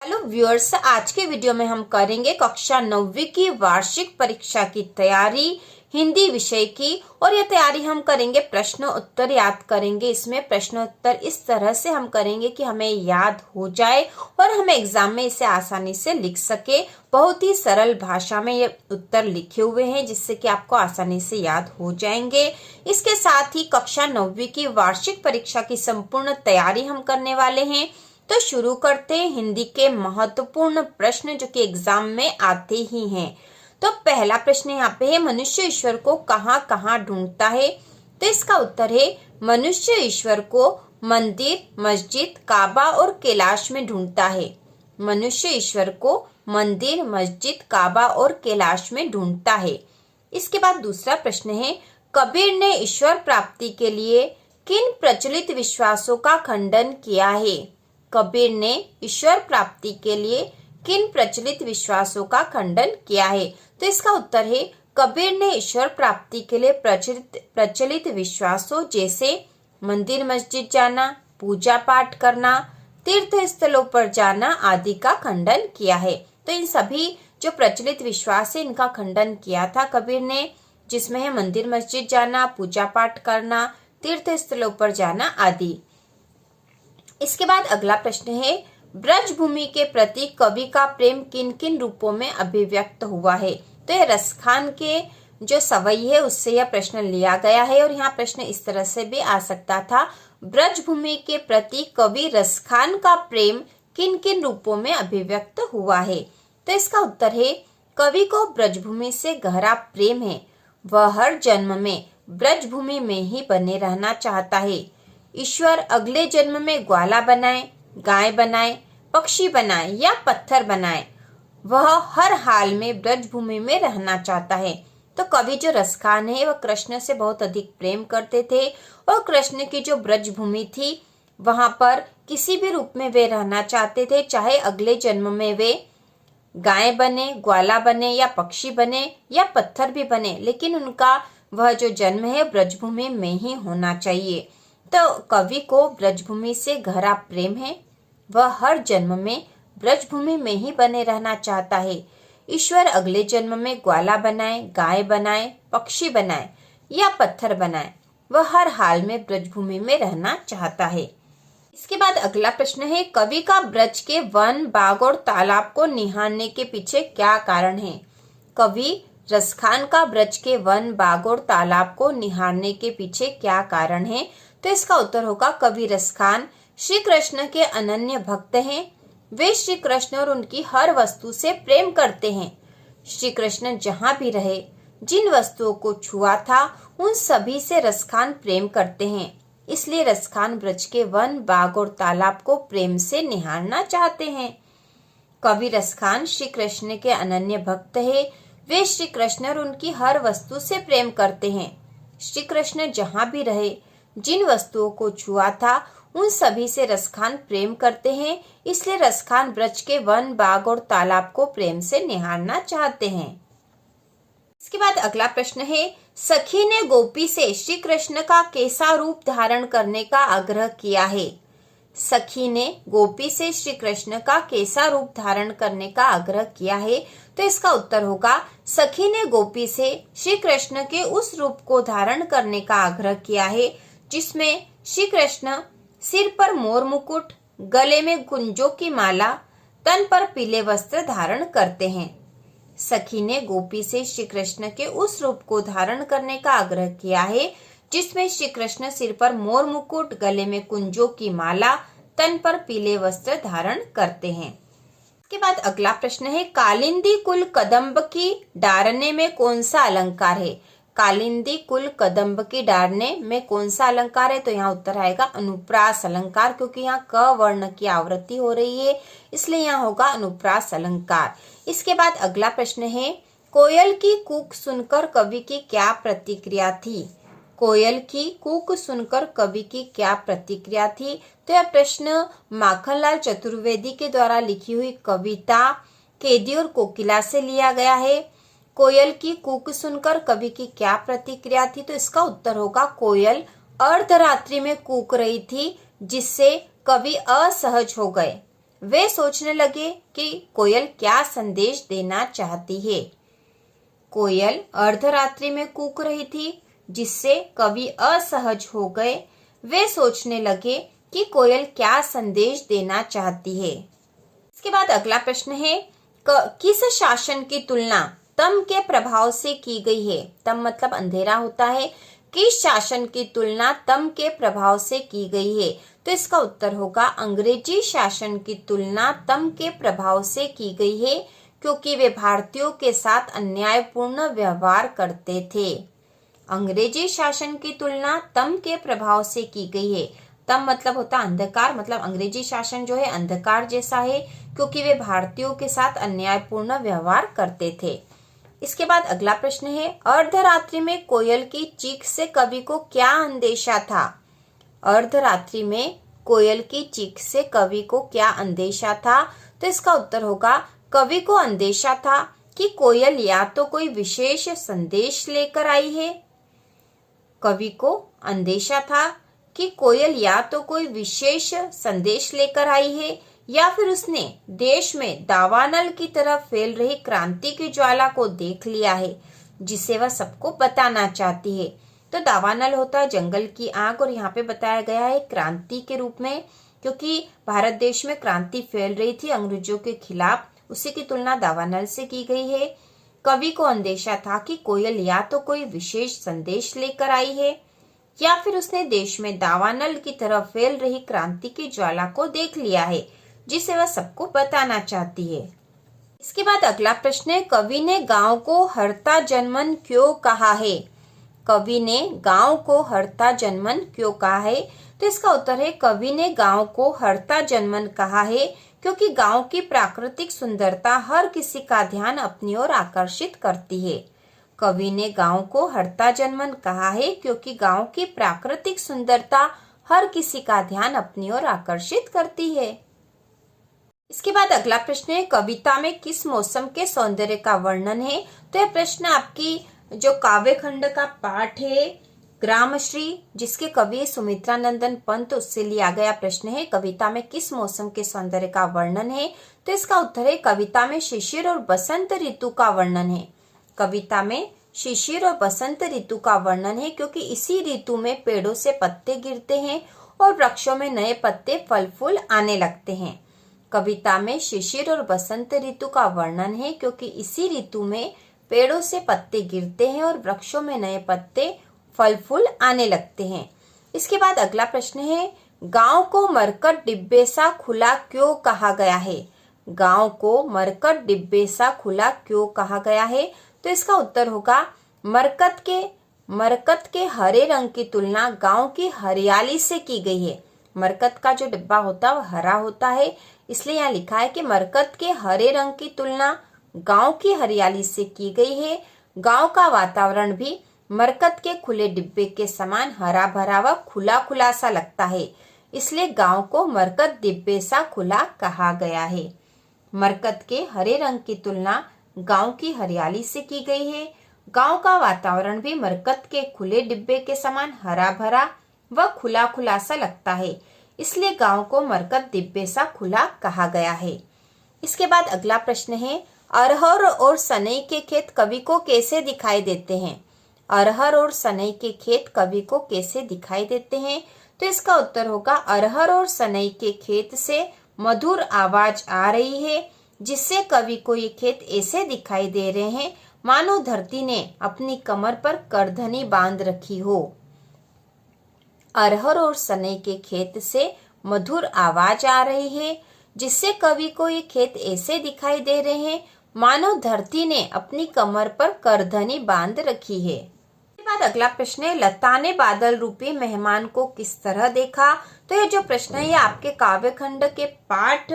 Hello viewers, आज के video में हम करेंगे कक्षा 9वीं की वार्षिक परीक्षा की तैयारी हिंदी विषय की। और ये तैयारी हम करेंगे प्रश्न उत्तर याद करेंगे। इसमें प्रश्न उत्तर इस तरह से हम करेंगे कि हमें याद हो जाए और हम एग्जाम में इसे आसानी से लिख सके। बहुत ही सरल भाषा में ये उत्तर लिखे हुए हैं जिससे कि आपको आसानी से याद हो जाएंगे। इसके साथ ही कक्षा 9वीं की वार्षिक परीक्षा की संपूर्ण तैयारी हम करने वाले हैं। तो शुरू करते हैं हिंदी के महत्वपूर्ण प्रश्न जो कि एग्जाम में आते ही हैं। तो पहला प्रश्न यहाँ पे है, मनुष्य ईश्वर को कहाँ कहाँ ढूंढता है? तो इसका उत्तर है मनुष्य ईश्वर को मंदिर, मस्जिद, काबा और कैलाश में ढूंढता है। मनुष्य ईश्वर को मंदिर, मस्जिद, काबा और कैलाश में ढूंढता है। इसके बाद दूसरा प्रश्न है, कबीर ने ईश्वर प्राप्ति के लिए किन प्रचलित विश्वासों का खंडन किया है? कबीर ने ईश्वर प्राप्ति के लिए किन प्रचलित विश्वासों का खंडन किया है? तो इसका उत्तर है कबीर ने ईश्वर प्राप्ति के लिए प्रचलित विश्वासों जैसे मंदिर मस्जिद जाना, पूजा पाठ करना, तीर्थ स्थलों पर जाना आदि का खंडन किया है। तो इन सभी जो प्रचलित विश्वास है इनका खंडन किया था कबीर ने, जिसमें है मंदिर मस्जिद जाना, पूजा पाठ करना, तीर्थ स्थलों पर जाना आदि। इसके बाद अगला प्रश्न है, ब्रजभूमि के प्रति कवि का प्रेम किन किन रूपों में अभिव्यक्त हुआ है? तो ये रसखान के जो सवई है उससे यह प्रश्न लिया गया है। और यहाँ प्रश्न इस तरह से भी आ सकता था, ब्रजभूमि के प्रति कवि रसखान का प्रेम किन किन रूपों में अभिव्यक्त हुआ है? तो इसका उत्तर है कवि को ब्रजभूमि से गहरा प्रेम है। वह हर जन्म में ब्रजभूमि में ही बने रहना चाहता है। ईश्वर अगले जन्म में ग्वाला बनाए, गाय बनाए, पक्षी बनाए या पत्थर बनाए, वह हर हाल में ब्रजभूमि में रहना चाहता है। तो कवि जो रसखान है वह कृष्ण से बहुत अधिक प्रेम करते थे और कृष्ण की जो ब्रजभूमि थी वहां पर किसी भी रूप में वे रहना चाहते थे, चाहे अगले जन्म में वे गाय बने, ग्वाला बने या पक्षी बने या पत्थर भी बने, लेकिन उनका वह जो जन्म है ब्रजभूमि में ही होना चाहिए। तो कवि को ब्रजभूमि से गहरा प्रेम है। वह हर जन्म में ब्रजभूमि में ही बने रहना चाहता है। ईश्वर अगले जन्म में ग्वाला बनाए, गाय बनाए, पक्षी बनाए या पत्थर बनाए, वह हर हाल में ब्रजभूमि में रहना चाहता है। इसके बाद अगला प्रश्न है, कवि का ब्रज के वन, बाग और तालाब को निहारने के पीछे क्या कारण है? कवि रसखान का ब्रज के वन, बाग और तालाब को निहारने के पीछे क्या कारण है? तो इसका उत्तर होगा कवि रसखान श्री कृष्ण के अनन्य भक्त हैं। वे श्री कृष्ण और उनकी हर वस्तु से प्रेम करते हैं। श्री कृष्ण जहाँ भी रहे, जिन वस्तुओं को छुआ था उन सभी से रसखान प्रेम करते हैं। इसलिए रसखान ब्रज के वन, बाग और तालाब को प्रेम से निहारना चाहते हैं। कवि रसखान श्री कृष्ण के अनन्य भक्त है। वे श्री कृष्ण और उनकी हर वस्तु से प्रेम करते हैं। श्री कृष्ण जहाँ भी रहे, जिन वस्तुओं को छुआ था उन सभी से रसखान प्रेम करते हैं। इसलिए रसखान ब्रज के वन, बाग और तालाब को प्रेम से निहारना चाहते हैं। इसके बाद अगला प्रश्न है, सखी ने गोपी से श्री कृष्ण का कैसा रूप धारण करने का आग्रह किया है? सखी ने गोपी से श्री कृष्ण का कैसा रूप धारण करने का आग्रह किया है? तो इसका उत्तर होगा सखी ने गोपी से श्री कृष्ण के उस रूप को धारण करने का आग्रह किया है जिसमें श्री कृष्ण सिर पर मोर मुकुट, गले में गुंजों की माला, तन पर पीले वस्त्र धारण करते हैं। सखी ने गोपी से श्री कृष्ण के उस रूप को धारण करने का आग्रह किया है जिसमें श्री कृष्ण सिर पर मोर मुकुट, गले में कुंजों की माला, तन पर पीले वस्त्र धारण करते हैं। इसके बाद अगला प्रश्न है, कालिंदी कुल कदम्ब की डारने में कौन सा अलंकार है? कालिंदी कुल कदम्ब की डारने में कौन सा अलंकार है? तो यहाँ उत्तर आएगा अनुप्रास अलंकार, क्योंकि यहाँ क वर्ण की आवृत्ति हो रही है, इसलिए यहाँ होगा अनुप्रास अलंकार। इसके बाद अगला प्रश्न है, कोयल की कूक सुनकर कवि की क्या प्रतिक्रिया थी? कोयल की कूक सुनकर कवि की क्या प्रतिक्रिया थी? तो यह प्रश्न माखनलाल चतुर्वेदी के द्वारा लिखी हुई कविता कैदी और कोकिला से लिया गया है। कोयल की कूक सुनकर कवि की क्या प्रतिक्रिया थी? तो इसका उत्तर होगा कोयल अर्धरात्रि में कूक रही थी जिससे कवि असहज हो गए। वे सोचने लगे कि कोयल क्या संदेश देना चाहती है। कोयल अर्धरात्रि में कूक रही थी, जिससे कवि असहज हो गए। वे सोचने लगे कि कोयल क्या संदेश देना चाहती है। इसके बाद अगला प्रश्न है, किस शासन की तुलना तम के प्रभाव से की गई है। तम मतलब अंधेरा होता है। किस शासन की तुलना तम के प्रभाव से की गई है? तो इसका उत्तर होगा अंग्रेजी शासन की तुलना तम के प्रभाव से की गई है, क्योंकि वे भारतीयों के साथ अन्यायपूर्ण व्यवहार करते थे। अंग्रेजी शासन की तुलना तम के प्रभाव से की गई है। तम मतलब होता अंधकार, मतलब अंग्रेजी शासन जो है अंधकार जैसा है, क्योंकि वे भारतीयों के साथ अन्यायपूर्ण व्यवहार करते थे। इसके बाद अगला प्रश्न है, अर्धरात्रि में कोयल की चीख से कवि को क्या अंदेशा था? अर्धरात्रि में कोयल की चीख से कवि को क्या अंदेशा था? तो इसका उत्तर होगा कवि को अंदेशा था कि कोयल या तो कोई विशेष संदेश लेकर आई है। कवि को अंदेशा था कि कोयल या तो कोई विशेष संदेश लेकर आई है, या फिर उसने देश में दावानल की तरह फैल रही क्रांति की ज्वाला को देख लिया है, जिसे वह सबको बताना चाहती है। तो दावानल होता है जंगल की आग, और यहाँ पे बताया गया है क्रांति के रूप में, क्योंकि भारत देश में क्रांति फैल रही थी अंग्रेजों के खिलाफ, उसी की तुलना दावानल से की गई है। कवि को अंदेशा था कि कोयल या तो कोई विशेष संदेश लेकर आई है, या फिर उसने देश में दावानल की तरह फैल रही क्रांति की ज्वाला को देख लिया है, जिसे वह सबको बताना चाहती है। इसके बाद अगला प्रश्न है, कवि ने गांव को हरता जनमन क्यों कहा है? कवि ने गांव को हरता जनमन क्यों कहा है? तो इसका उत्तर है कवि ने गांव को हरता जनमन कहा है, क्योंकि गांव की प्राकृतिक सुंदरता हर किसी का ध्यान अपनी ओर आकर्षित करती है। कवि ने गांव को हरता जनमन कहा है, क्योंकि गांव की प्राकृतिक सुंदरता हर किसी का ध्यान अपनी ओर आकर्षित करती है। इसके बाद अगला प्रश्न है, कविता में किस मौसम के सौंदर्य का वर्णन है? तो यह प्रश्न आपकी जो काव्य खंड का पाठ है ग्रामश्री, जिसके कवि सुमित्रा नंदन पंत, उससे लिया गया प्रश्न है। कविता में किस मौसम के सौंदर्य का वर्णन है? तो इसका उत्तर है कविता में शिशिर और बसंत ऋतु का वर्णन है। कविता में शिशिर और बसंत ऋतु का वर्णन है, क्योंकि इसी ऋतु में पेड़ों से पत्ते गिरते हैं और वृक्षों में नए पत्ते फल फूल आने लगते हैं। कविता में शिशिर और बसंत ऋतु का वर्णन है, क्योंकि इसी ऋतु में पेड़ों से पत्ते गिरते हैं और वृक्षों में नए पत्ते फल फूल आने लगते हैं। इसके बाद अगला प्रश्न है, गांव को मरकट डिब्बे सा खुला क्यों कहा गया है? गांव को मरकट डिब्बे सा खुला क्यों कहा गया है? तो इसका उत्तर होगा मरकत के हरे रंग की तुलना गांव की हरियाली से की गई है। मरकत का जो डिब्बा होता है वह हरा होता है, इसलिए यहाँ लिखा है कि मरकत के हरे रंग की तुलना गांव की हरियाली से की गई है। गांव का वातावरण भी मरकत के खुले डिब्बे के समान हरा भरा व खुला खुला सा लगता है, इसलिए गांव को मरकत डिब्बे सा खुला कहा गया है। मरकत के हरे रंग की तुलना गांव की हरियाली से की गई है। गांव का वातावरण भी मरकत के खुले डिब्बे के समान हरा भरा व खुला खुला सा लगता है, इसलिए गांव को मरकत डिब्बे सा खुला कहा गया है। इसके बाद अगला प्रश्न है, अरहर और सनई के खेत कवि को कैसे दिखाई देते हैं? अरहर और सनई के खेत कवि को कैसे दिखाई देते हैं? तो इसका उत्तर होगा अरहर और सनई के खेत से मधुर आवाज आ रही है, जिससे कवि को ये खेत ऐसे दिखाई दे रहे हैं मानो धरती ने अपनी कमर पर करधनी बांध रखी हो। अरहर और सनई के खेत से मधुर आवाज आ रही है, जिससे कवि को ये खेत ऐसे दिखाई दे रहे हैं मानो धरती ने अपनी कमर पर करधनी बांध रखी है। इसके बाद अगला प्रश्न है, लता ने बादल रूपी मेहमान को किस तरह देखा? तो ये जो प्रश्न है ये आपके काव्य खंड के पाठ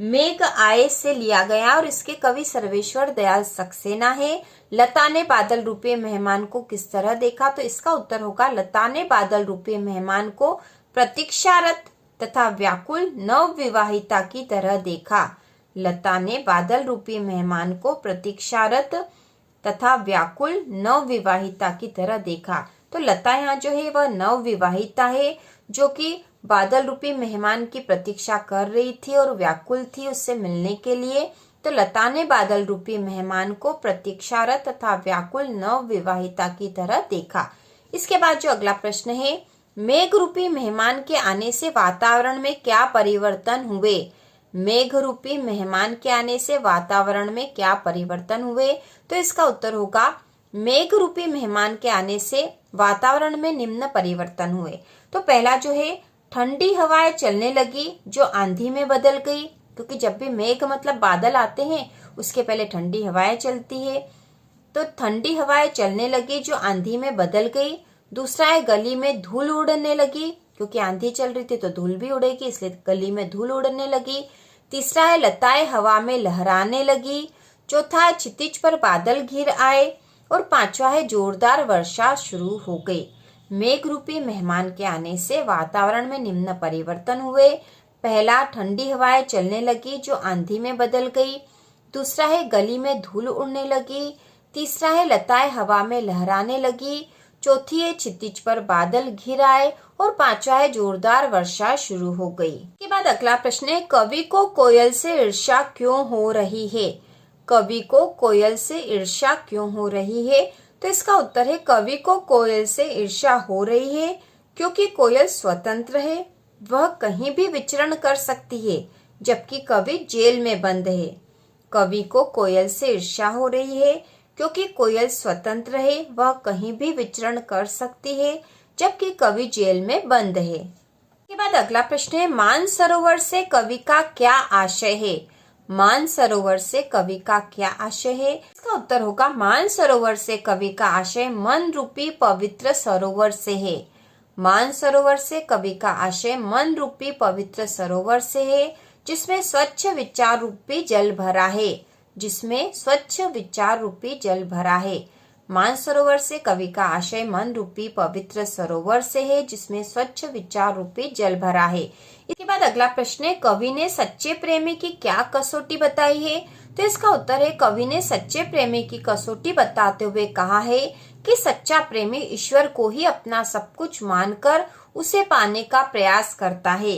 मेघ आए से लिया गया और इसके कवि सर्वेश्वर दयाल सक्सेना है। लता ने बादल रूपी मेहमान को किस तरह देखा? तो इसका उत्तर होगा लता ने बादल रूपी मेहमान को प्रतीक्षारत तथा व्याकुल नव विवाहिता की तरह देखा। लता ने बादल रूपी मेहमान को प्रतीक्षारत तथा व्याकुल नव विवाहिता की तरह देखा। तो लता यहाँ जो है वह नव विवाहिता है, जो कि बादल रूपी मेहमान की प्रतीक्षा कर रही थी और व्याकुल थी उससे मिलने के लिए। तो लता ने बादल रूपी मेहमान को प्रतीक्षारत तथा व्याकुल नव विवाहिता की तरह देखा। इसके बाद जो अगला प्रश्न है, मेघ रूपी मेहमान के आने से वातावरण में क्या परिवर्तन हुए? मेघ रूपी मेहमान के आने से वातावरण में क्या परिवर्तन हुए? तो इसका उत्तर होगा मेघ रूपी मेहमान के आने से वातावरण में निम्न परिवर्तन हुए। तो पहला जो है, ठंडी हवाएं चलने लगी जो आंधी में बदल गई, क्योंकि जब भी मेघ मतलब बादल आते हैं उसके पहले ठंडी हवाएं चलती है। तो ठंडी हवाएं चलने लगी जो आंधी में बदल गई। दूसरा है, गली में धूल उड़ने लगी, क्योंकि आंधी चल रही थी तो धूल भी उड़ेगी, इसलिए गली में धूल उड़ने लगी। तीसरा है, लताएं हवा में लहराने लगी। चौथा है, क्षितिज पर बादल घिर आए। और पांचवा है, जोरदार वर्षा शुरू हो गई। मेघ रूपी मेहमान के आने से वातावरण में निम्न परिवर्तन हुए। पहला, ठंडी हवाएं चलने लगी जो आंधी में बदल गई। दूसरा है, गली में धूल उड़ने लगी। तीसरा है, लताएं हवा में लहराने लगी। चौथी है, क्षितिज पर बादल घिर आए। और पांचवा है, जोरदार वर्षा शुरू हो गई। इसके बाद अगला प्रश्न है, कवि को कोयल से ईर्ष्या क्यों हो रही है? कवि को कोयल से ईर्ष्या क्यों हो रही है? तो इसका उत्तर है, कवि को कोयल से ईर्ष्या हो रही है क्योंकि कोयल स्वतंत्र है, वह कहीं भी विचरण कर सकती है, जबकि कवि जेल में बंद है। कवि को कोयल से ईर्ष्या हो रही है क्योंकि कोयल स्वतंत्र है, वह कहीं भी विचरण कर सकती है, जबकि कवि जेल में बंद है। इसके बाद अगला प्रश्न है, मानसरोवर से कवि का क्या आशय है? मानसरोवर से कवि का क्या आशय है? इसका उत्तर होगा, मानसरोवर से कवि का आशय मन रूपी पवित्र सरोवर से है। मानसरोवर से कवि का आशय मन रूपी पवित्र सरोवर से है, जिसमें स्वच्छ विचार रूपी जल भरा है। जिसमें स्वच्छ विचार रूपी जल भरा है। मानसरोवर से कवि का आशय मन रूपी पवित्र सरोवर से है, जिसमें स्वच्छ विचार रूपी जल भरा है। इसके बाद अगला प्रश्न है, कवि ने सच्चे प्रेमी की क्या कसौटी बताई है? तो इसका उत्तर है, कवि ने सच्चे प्रेमी की कसौटी बताते हुए कहा है कि सच्चा प्रेमी ईश्वर को ही अपना सब कुछ मानकर उसे पाने का प्रयास करता है।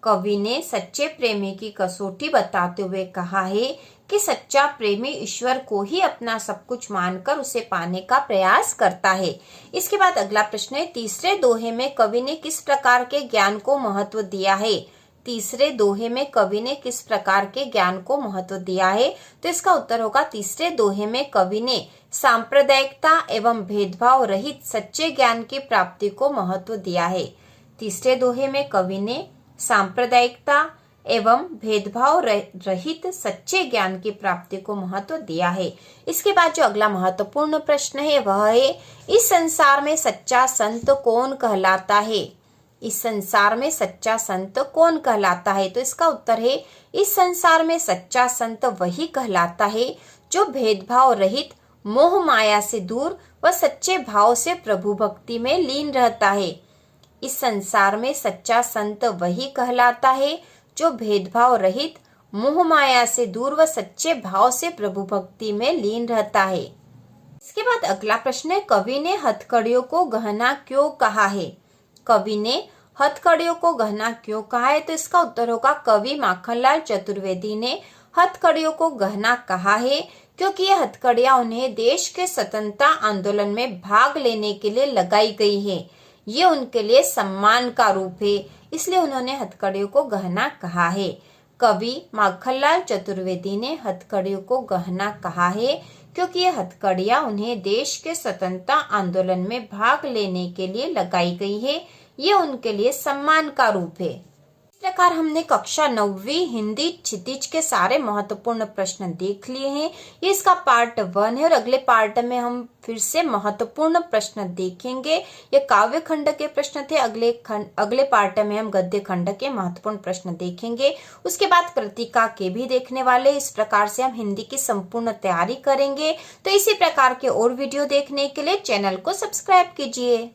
कवि ने सच्चे प्रेमी की कसौटी बताते हुए कहा है कि सच्चा प्रेमी ईश्वर को ही अपना सब कुछ मानकर उसे पाने का प्रयास करता है। इसके बाद अगला प्रश्न है, तीसरे दोहे में कवि ने किस प्रकार के ज्ञान को महत्व दिया है? तीसरे दोहे में कवि ने किस प्रकार के ज्ञान को महत्व दिया है? तो इसका उत्तर होगा, तीसरे दोहे में कवि ने सांप्रदायिकता एवं भेदभाव रहित सच्चे ज्ञान की प्राप्ति को महत्व दिया है। तीसरे दोहे में कवि ने सांप्रदायिकता एवं भेदभाव रहित सच्चे ज्ञान की प्राप्ति को महत्व दिया है। इसके बाद जो अगला महत्वपूर्ण प्रश्न है वह है, इस संसार में सच्चा संत कौन कहलाता है? इस संसार में सच्चा संत कौन कहलाता है? तो इसका उत्तर है, इस संसार में सच्चा संत वही कहलाता है जो भेदभाव रहित, मोह माया से दूर व सच्चे भाव से प्रभु भक्ति में लीन रहता है। इस संसार में सच्चा संत वही कहलाता है जो भेदभाव रहित, मोह माया से दूर व सच्चे भाव से प्रभु भक्ति में लीन रहता है। इसके बाद अगला प्रश्न है, कवि ने हथकड़ियों को गहना क्यों कहा है? कवि ने हथकड़ियों को गहना क्यों कहा है? तो इसका उत्तर होगा, कवि माखनलाल चतुर्वेदी ने हथकड़ियों को गहना कहा है क्योंकि ये हथकड़ियां उन्हें देश के स्वतंत्रता आंदोलन में भाग लेने के लिए लगाई गई है। ये उनके लिए सम्मान का रूप है, इसलिए उन्होंने हथकड़ियों को गहना कहा है। कवि माखनलाल चतुर्वेदी ने हथकड़ियों को गहना कहा है क्योंकि ये हथकड़ियां उन्हें देश के स्वतंत्रता आंदोलन में भाग लेने के लिए लगाई गई है। ये उनके लिए सम्मान का रूप है। इस प्रकार हमने कक्षा 9वीं हिंदी क्षितिज के सारे महत्वपूर्ण प्रश्न देख लिए हैं। ये इसका पार्ट 1 है और अगले पार्ट में हम फिर से महत्वपूर्ण प्रश्न देखेंगे। ये काव्य खंड के प्रश्न थे, अगले पार्ट में हम गद्य खंड के महत्वपूर्ण प्रश्न देखेंगे। उसके बाद कृतिका के भी देखने वाले। इस प्रकार से हम हिंदी की संपूर्ण तैयारी करेंगे। तो इसी प्रकार के और वीडियो देखने के लिए चैनल को सब्सक्राइब कीजिए।